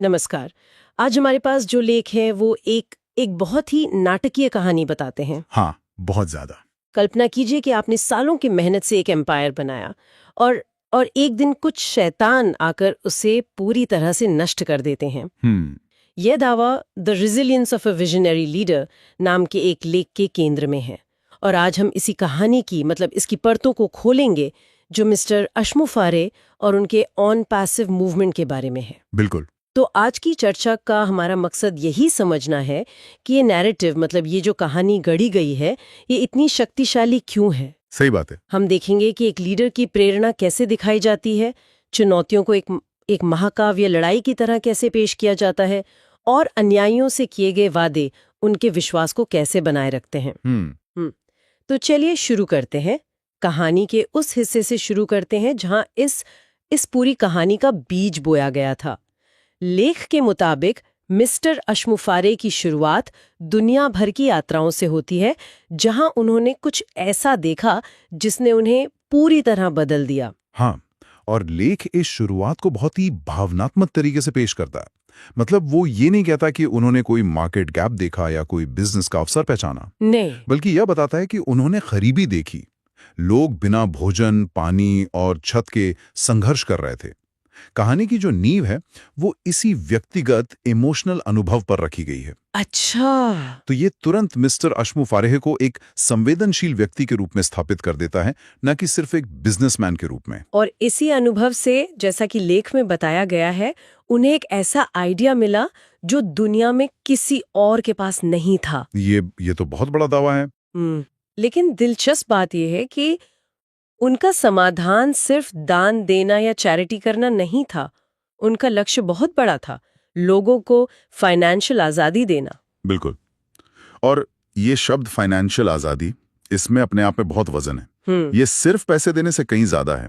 नमस्कार। आज हमारे पास जो लेख है वो एक एक बहुत ही नाटकीय कहानी बताते हैं। हाँ, बहुत ज्यादा। कल्पना कीजिए कि आपने सालों की मेहनत से एक एम्पायर बनाया और और एक दिन कुछ शैतान आकर उसे पूरी तरह से नष्ट कर देते हैं। हम्म। यह दावा the resilience of a visionary leader नाम के एक लेख के केंद्र में है। और आज हम इसी कहानी की इसकी परतों को खोलेंगे जो मिस्टर अश्मुफारे और उनके ऑन पैसिव मूवमेंट के बारे में है। बिल्कुल। तो आज की चर्चा का हमारा मकसद यही समझना है कि ये नैरेटिव ये जो कहानी गढ़ी गई है ये इतनी शक्तिशाली क्यों है। सही बात है। हम देखेंगे कि एक लीडर की प्रेरणा कैसे दिखाई जाती है, चुनौतियों को एक महाकाव्य लड़ाई की तरह कैसे पेश किया जाता है और अन्यायियों से किए गए वादे उनके विश्वास को कैसे बनाए रखते हैं। तो चलिए शुरू करते हैं। कहानी के उस हिस्से से शुरू करते हैं जहां इस पूरी कहानी का बीज बोया गया था। लेख के मुताबिक मिस्टर अश्मुफारे की शुरुआत दुनिया भर की यात्राओं से होती है जहां उन्होंने कुछ ऐसा देखा जिसने उन्हें पूरी तरह बदल दिया। हाँ, और लेख इस शुरुआत को बहुत ही भावनात्मक तरीके से पेश करता है। मतलब वो ये नहीं कहता कि उन्होंने कोई मार्केट गैप देखा या कोई बिजनेस का अवसर पहचाना, नहीं, बल्कि यह बताता है कि उन्होंने गरीबी देखी। लोग बिना भोजन, पानी और छत के संघर्ष कर रहे थे। कहानी की जो नींव है वो इसी व्यक्तिगत इमोशनल अनुभव पर रखी गई है। अच्छा, तो ये तुरंत मिस्टर अश्मुफारेह को एक संवेदनशील व्यक्ति के रूप में स्थापित कर देता है, न कि सिर्फ एक बिजनेसमैन के रूप में। और इसी अनुभव से, जैसा कि लेख में बताया गया है, उन्हें एक ऐसा आइडिया मिला जो दुनिया में किसी और के पास नहीं था। ये तो बहुत बड़ा दावा है। लेकिन दिलचस्प बात यह है कि उनका समाधान सिर्फ दान देना या चैरिटी करना नहीं था। उनका लक्ष्य बहुत बड़ा था, लोगों को फाइनेंशियल आजादी देना। बिल्कुल। और ये शब्द फाइनेंशियल आजादी, इसमें अपने आप में बहुत वजन है। ये सिर्फ पैसे देने से कहीं ज्यादा है।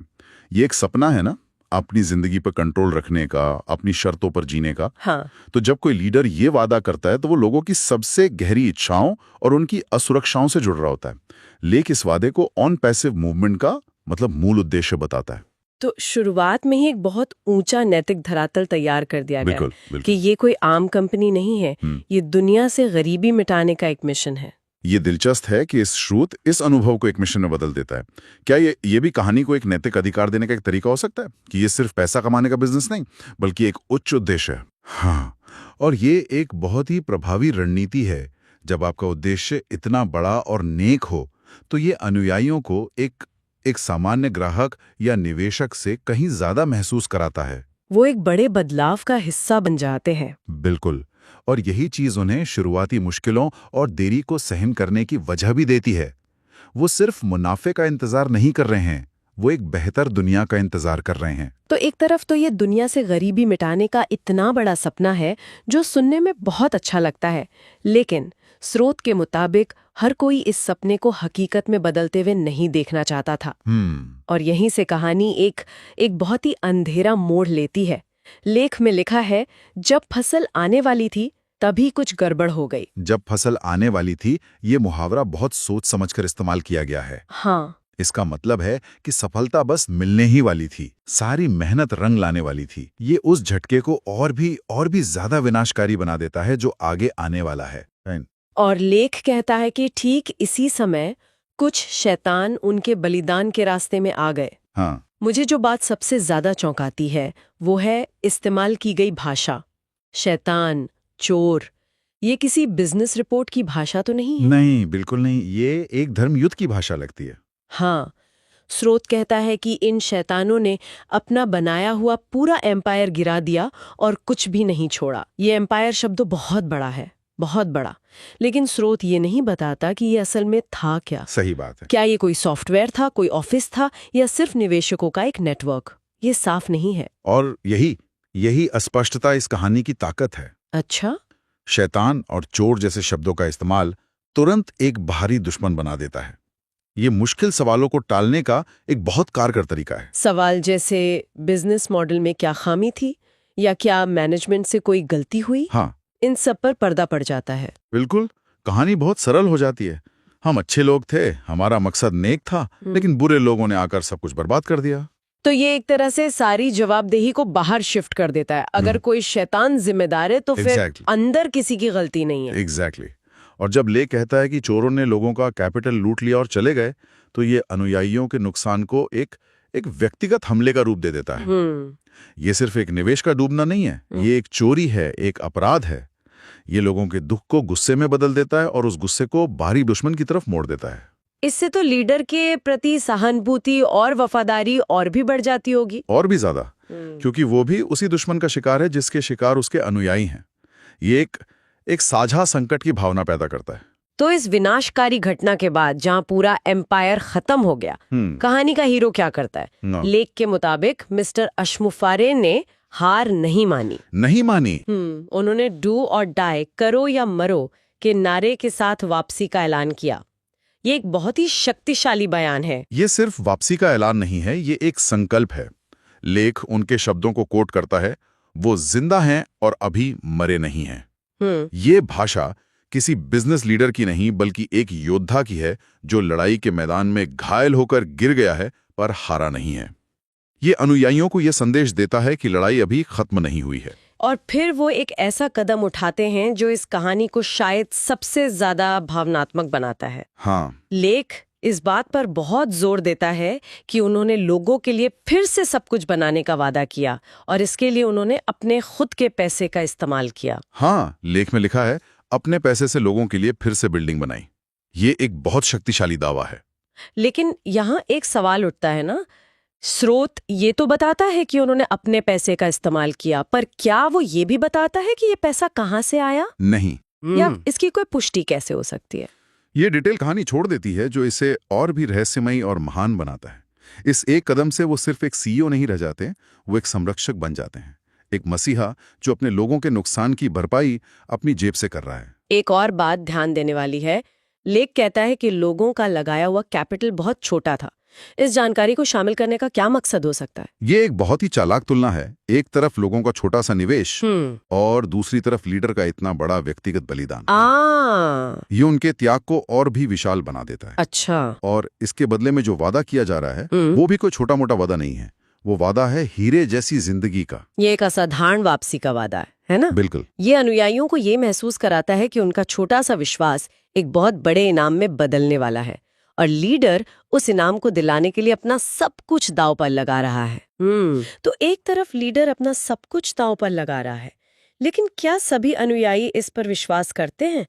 ये एक सपना है ना, अपनी जिंदगी पर कंट्रोल रखने का, अपनी शर्तों पर जीने का। हाँ। तो जब कोई लीडर ये वादा करता है तो वो लोगों की सबसे गहरी इच्छाओं और उनकी असुरक्षाओं से जुड़ रहा होता है। लेख इस वादे को ऑन पैसिव मूवमेंट का मूल उद्देश्य बताता है। तो शुरुआत में ही एक बहुत ऊंचा नैतिक धरातल तैयार कर दिया गया बिल्कुल। कि ये कोई आम कंपनी नहीं है, ये दुनिया से गरीबी मिटाने का एक मिशन है। ये दिलचस्प है कि इस श्रुत इस अनुभव को एक मिशन में बदल देता है। क्या ये भी कहानी को एक नैतिक अधिकार देने का एक तरीका हो सकता है कि ये सिर्फ पैसा कमाने का बिजनेस नहीं, बल्कि एक उच्च उद्देश्य है। हाँ, और ये एक बहुत ही प्रभावी रणनीति है। जब आपका उद्देश्य इतना बड़ा और नेक हो तो ये अनुयायियों को एक सामान्य ग्राहक या निवेशक से कहीं ज्यादा महसूस कराता है। वो एक बड़े बदलाव का हिस्सा बन जाते हैं। बिल्कुल। और यही चीज उन्हें शुरुआती मुश्किलों और देरी को सहन करने की वजह भी देती है। वो सिर्फ मुनाफे का इंतजार नहीं कर रहे हैं, वो एक बेहतर दुनिया का इंतजार कर रहे हैं। तो एक तरफ तो ये दुनिया से गरीबी मिटाने का इतना बड़ा सपना है जो सुनने में बहुत अच्छा लगता है, लेकिन स्रोत के मुताबिक हर कोई इस सपने को हकीकत में बदलते हुए नहीं देखना चाहता था। और यहीं से कहानी एक बहुत ही अंधेरा मोड़ लेती है। लेख में लिखा है, जब फसल आने वाली थी तभी कुछ गड़बड़ हो गई। जब फसल आने वाली थी, ये मुहावरा बहुत सोच समझकर इस्तेमाल किया गया है। हाँ, इसका मतलब है कि सफलता बस मिलने ही वाली थी, सारी मेहनत रंग लाने वाली थी। ये उस झटके को और भी ज्यादा विनाशकारी बना देता है जो आगे आने वाला है। और लेख कहता है कि ठीक इसी समय कुछ शैतान उनके बलिदान के रास्ते में आ गए। हाँ। मुझे जो बात सबसे ज्यादा चौंकाती है वो है इस्तेमाल की गई भाषा। शैतान, चोर, ये किसी बिजनेस रिपोर्ट की भाषा तो नहीं है। नहीं, बिल्कुल नहीं। ये एक धर्मयुद्ध की भाषा लगती है। हाँ, स्रोत कहता है कि इन शैतानों ने अपना बनाया हुआ पूरा एम्पायर गिरा दिया और कुछ भी नहीं छोड़ा। ये एम्पायर शब्द बहुत बड़ा है, बहुत बड़ा, लेकिन स्रोत ये नहीं बताता कि ये असल में था क्या। सही बात है। क्या ये कोई सॉफ्टवेयर था, कोई ऑफिस था, या सिर्फ निवेशकों का एक नेटवर्क? ये साफ नहीं है। और यही अस्पष्टता इस कहानी की ताकत है। अच्छा। शैतान और चोर जैसे शब्दों का इस्तेमाल तुरंत एक बाहरी दुश्मन बना देता है। ये मुश्किल सवालों को टालने का एक बहुत कारगर तरीका है। सवाल जैसे बिजनेस मॉडल में क्या खामी थी, या क्या मैनेजमेंट से कोई गलती हुई? हाँ, इन सब पर पर्दा पड़ जाता है। बिल्कुल। कहानी बहुत सरल हो जाती है। हम अच्छे लोग थे, हमारा मकसद नेक था, लेकिन बुरे लोगों ने आकर सब कुछ बर्बाद कर दिया। तो ये एक तरह से सारी जवाबदेही को बाहर शिफ्ट कर देता है। अगर कोई शैतान जिम्मेदार है तो फिर Exactly. अंदर किसी की गलती नहीं है। एग्जैक्टली और जब ले कहता है कि चोरों ने लोगों का कैपिटल लूट लिया और चले गए, तो ये अनुयायियों के नुकसान को एक व्यक्तिगत हमले का रूप दे देता है। ये सिर्फ एक निवेश का डूबना नहीं है, ये एक चोरी है, एक अपराध है। ये लोगों के दुख को गुस्से में बदल देता है और उस गुस्से को बाहरी दुश्मन की तरफ मोड़ देता है। इससे तो लीडर के प्रति सहानुभूति और वफादारी और भी बढ़ जाती होगी। और भी ज्यादा, क्योंकि वो भी उसी दुश्मन का शिकार है जिसके शिकार उसके अनुयायी हैं। ये एक साझा संकट की भावना पैदा करता है। तो इस विनाशकारी घटना के बाद जहां पूरा एम्पायर खत्म हो गया, कहानी का हीरो क्या करता है? लेख के मुताबिक मिस्टर अश्मुफारे ने हार नहीं मानी। उन्होंने डू और डाई, करो या मरो के नारे के साथ वापसी का ऐलान किया। ये एक बहुत ही शक्तिशाली बयान है। ये सिर्फ वापसी का ऐलान नहीं है, ये एक संकल्प है। लेख उनके शब्दों को कोट करता है, वो जिंदा हैं और अभी मरे नहीं हैं। ये भाषा किसी बिजनेस लीडर की नहीं बल्कि एक योद्धा की है जो लड़ाई के मैदान में घायल होकर गिर गया है पर हारा नहीं है। ये अनुयायियों को यह संदेश देता है कि लड़ाई अभी खत्म नहीं हुई है। और फिर वो एक ऐसा कदम उठाते हैं जो इस कहानी को शायद सबसे ज्यादा भावनात्मक बनाता है। हाँ, लेख इस बात पर बहुत जोर देता है कि उन्होंने लोगों के लिए फिर से सब कुछ बनाने का वादा किया और इसके लिए उन्होंने अपने खुद के पैसे का इस्तेमाल किया। हाँ, लेख में लिखा है अपने पैसे से लोगों के लिए फिर से बिल्डिंग बनाई। ये एक बहुत शक्तिशाली दावा है। लेकिन यहाँ एक सवाल उठता है ना, स्रोत ये तो बताता है कि उन्होंने अपने पैसे का इस्तेमाल किया, पर क्या वो ये भी बताता है कि ये पैसा कहाँ से आया? नहीं। या इसकी कोई पुष्टि कैसे हो सकती है? ये डिटेल कहानी छोड़ देती है जो इसे और भी रहस्यमयी और महान बनाता है। इस एक कदम से वो सिर्फ एक सीईओ नहीं रह जाते, वो एक संरक्षक बन जाते हैं, एक मसीहा जो अपने लोगों के नुकसान की भरपाई अपनी जेब से कर रहा है। एक और बात ध्यान देने वाली है, लेख कहता है कि लोगों का लगाया हुआ कैपिटल बहुत छोटा था। इस जानकारी को शामिल करने का क्या मकसद हो सकता है? ये एक बहुत ही चालाक तुलना है। एक तरफ लोगों का छोटा सा निवेश और दूसरी तरफ लीडर का इतना बड़ा व्यक्तिगत बलिदान। ये उनके त्याग को और भी विशाल बना देता है। अच्छा। और इसके बदले में जो वादा किया जा रहा है वो भी कोई छोटा मोटा वादा नहीं है, वो वादा है हीरे जैसी जिंदगी का। ये एक असाधारण वापसी का वादा है ना? बिल्कुल। ये अनुयायियों को ये महसूस कराता है कि उनका छोटा सा विश्वास एक बहुत बड़े इनाम में बदलने वाला है और लीडर उस इनाम को दिलाने के लिए अपना सब कुछ दांव पर लगा रहा है। तो एक तरफ लीडर अपना सब कुछ दांव पर लगा रहा है, लेकिन क्या सभी अनुयायी इस पर विश्वास करते हैं?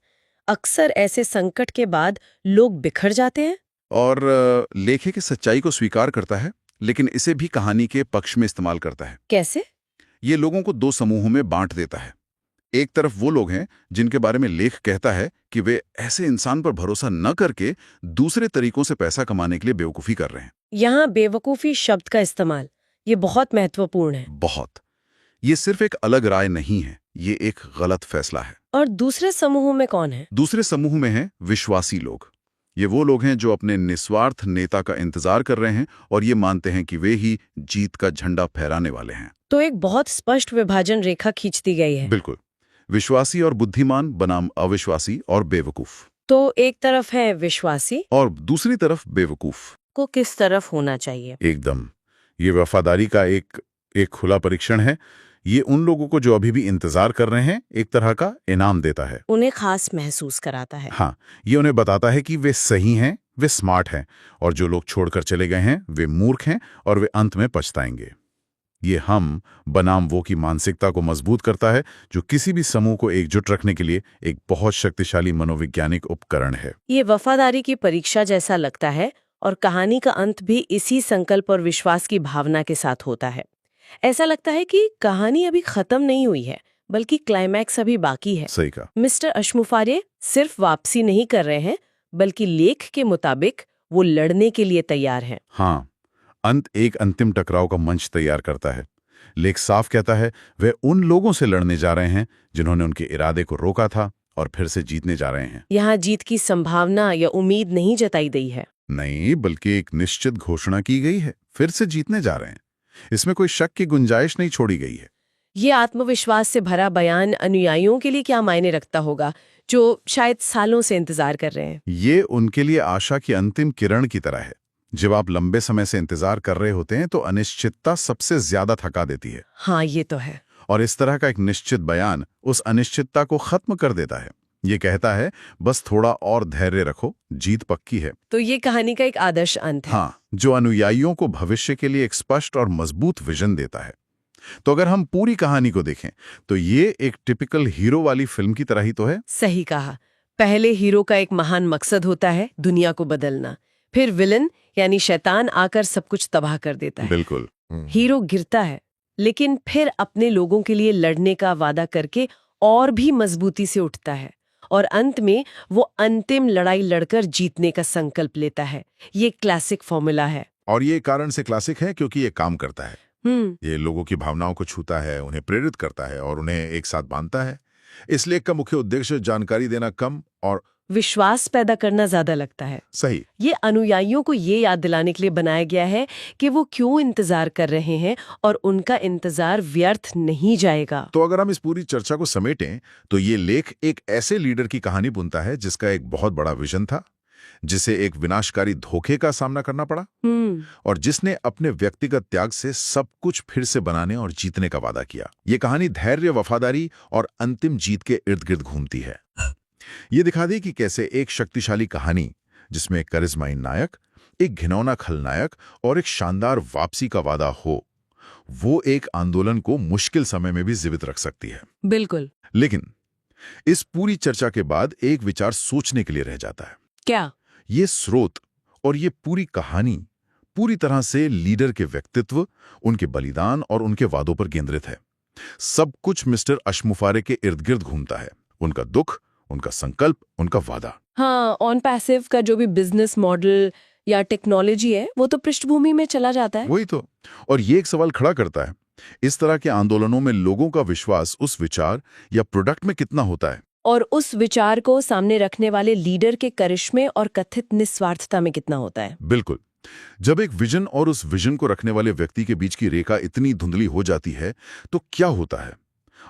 अक्सर ऐसे संकट के बाद लोग बिखर जाते हैं। और लेखक की सच्चाई को स्वीकार करता है, लेकिन इसे भी कहानी के पक्ष में इस्तेमाल करता है। कैसे? ये लोगों को दो समूहों में बांट देता है। एक तरफ वो लोग हैं जिनके बारे में लेख कहता है कि वे ऐसे इंसान पर भरोसा न करके दूसरे तरीकों से पैसा कमाने के लिए बेवकूफ़ी कर रहे हैं। यहाँ बेवकूफ़ी शब्द का इस्तेमाल ये बहुत महत्वपूर्ण है। बहुत। ये सिर्फ एक अलग राय नहीं है, ये एक गलत फैसला है। और दूसरे समूह में कौन है? दूसरे समूह में हैं विश्वासी लोग। ये वो लोग हैं जो अपने निस्वार्थ नेता का इंतजार कर रहे हैं और ये मानते हैं कि वे ही जीत का झंडा फहराने वाले हैं। तो एक बहुत स्पष्ट विभाजन रेखा खींच दी गई है। बिल्कुल। विश्वासी और बुद्धिमान बनाम अविश्वासी और बेवकूफ। तो एक तरफ है विश्वासी और दूसरी तरफ बेवकूफ। को किस तरफ होना चाहिए? एकदम। ये वफादारी का एक खुला परीक्षण है। ये उन लोगों को जो अभी भी इंतजार कर रहे हैं एक तरह का इनाम देता है, उन्हें खास महसूस कराता है। हाँ, ये उन्हें बताता है कि वे सही हैं, वे स्मार्ट हैं, और जो लोग छोड़कर चले गए हैं वे मूर्ख हैं और वे अंत में पछताएंगे। ये हम बनाम वो की मानसिकता को मजबूत करता है, जो किसी भी समूह को एकजुट रखने के लिए एक बहुत शक्तिशाली मनोवैज्ञानिक उपकरण है। ये वफादारी की परीक्षा जैसा लगता है और कहानी का अंत भी इसी संकल्प और विश्वास की भावना के साथ होता है। ऐसा लगता है कि कहानी अभी खत्म नहीं हुई है, बल्कि क्लाइमैक्स अभी बाकी है। सही कहा। मिस्टर अश्मुफारे सिर्फ वापसी नहीं कर रहे हैं, बल्कि लेख के मुताबिक वो लड़ने के लिए तैयार हैं। हाँ, अंत एक अंतिम टकराव का मंच तैयार करता है। लेख साफ कहता है वे उन लोगों से लड़ने जा रहे हैं जिन्होंने उनके इरादे को रोका था और फिर से जीतने जा रहे हैं। यहाँ जीत की संभावना या उम्मीद नहीं जताई गई है। नहीं, बल्कि एक निश्चित घोषणा की गई है, फिर से जीतने जा रहे हैं। इसमें कोई शक की गुंजाइश नहीं छोड़ी गई है। ये आत्मविश्वास से भरा बयान अनुयायियों के लिए क्या मायने रखता होगा, जो शायद सालों से इंतजार कर रहे हैं? ये उनके लिए आशा की अंतिम किरण की तरह है। जब आप लंबे समय से इंतजार कर रहे होते हैं तो अनिश्चितता सबसे ज्यादा थका देती है, हाँ, ये तो है। और इस तरह का एक निश्चित बयान उस अनिश्चितता को खत्म कर देता है। ये कहता है बस थोड़ा और धैर्य रखो, जीत पक्की है। तो ये कहानी का एक आदर्श अंत है। हाँ, जो अनुयायियों को भविष्य के लिए एक स्पष्ट और मजबूत विजन देता है। तो अगर हम पूरी कहानी को देखें तो ये एक टिपिकल हीरो वाली फिल्म की तरह ही तो है। सही कहा। पहले हीरो का एक महान मकसद होता है दुनिया को बदलना, फिर विलन यानी शैतान आकर सब कुछ तबाह कर देता है। बिल्कुल। हीरो गिरता है, लेकिन फिर अपने लोगों के लिए लड़ने का वादा करके और भी मजबूती से उठता है, और अंत में वो अंतिम लड़ाई लड़कर जीतने का संकल्प लेता है। ये क्लासिक फॉर्मूला है। और ये कारण से क्लासिक है क्योंकि ये काम करता है। ये लोगों की भावनाओं को छूता है, उन्हें प्रेरित करता है और उन्हें एक साथ बांधता है। इस लेख का मुख्य उद्देश्य जानकारी देना कम और विश्वास पैदा करना ज्यादा लगता है। सही। ये अनुयायियों को ये याद दिलाने के लिए बनाया गया है कि वो क्यों इंतजार कर रहे हैं और उनका इंतजार व्यर्थ नहीं जाएगा। तो अगर हम इस पूरी चर्चा को समेटें तो ये लेख एक ऐसे लीडर की कहानी बुनता है जिसका एक बहुत बड़ा विजन था, जिसे एक विनाशकारी धोखे का सामना करना पड़ा और जिसने अपने व्यक्तिगत त्याग से सब कुछ फिर से बनाने और जीतने का वादा किया। ये कहानी धैर्य, वफादारी और अंतिम जीत के इर्द गिर्द घूमती है। ये दिखा दी कि कैसे एक शक्तिशाली कहानी जिसमें एक करिश्माई नायक, एक घिनौना खलनायक और एक शानदार वापसी का वादा हो, वो एक आंदोलन को मुश्किल समय में भी जीवित रख सकती है। बिल्कुल। लेकिन इस पूरी चर्चा के बाद एक विचार सोचने के लिए रह जाता है। क्या? ये स्रोत और ये पूरी कहानी पूरी तरह से लीडर के व्यक्तित्व, उनके बलिदान और उनके वादों पर केंद्रित है। सब कुछ मिस्टर अशमुफारे के इर्द गिर्द घूमता है। उनका दुख, उनका संकल्प, उनका वादा। हाँ, ऑन पैसिव का जो भी बिजनेस मॉडल या टेक्नोलॉजी है वो तो पृष्ठभूमि में चला जाता है। वही तो। और ये एक सवाल खड़ा करता है, इस तरह के आंदोलनों में लोगों का विश्वास उस विचार या प्रोडक्ट में कितना होता है, और उस विचार को सामने रखने वाले लीडर के करिश्मे और कथित निस्वार्थता में कितना होता है। बिल्कुल। जब एक विजन और उस विजन को रखने वाले व्यक्ति के बीच की रेखा इतनी धुंधली हो जाती है तो क्या होता है?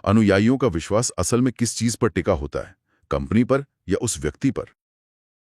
अनुयायियों का विश्वास असल में किस चीज पर टिका होता है, कंपनी पर या उस व्यक्ति पर?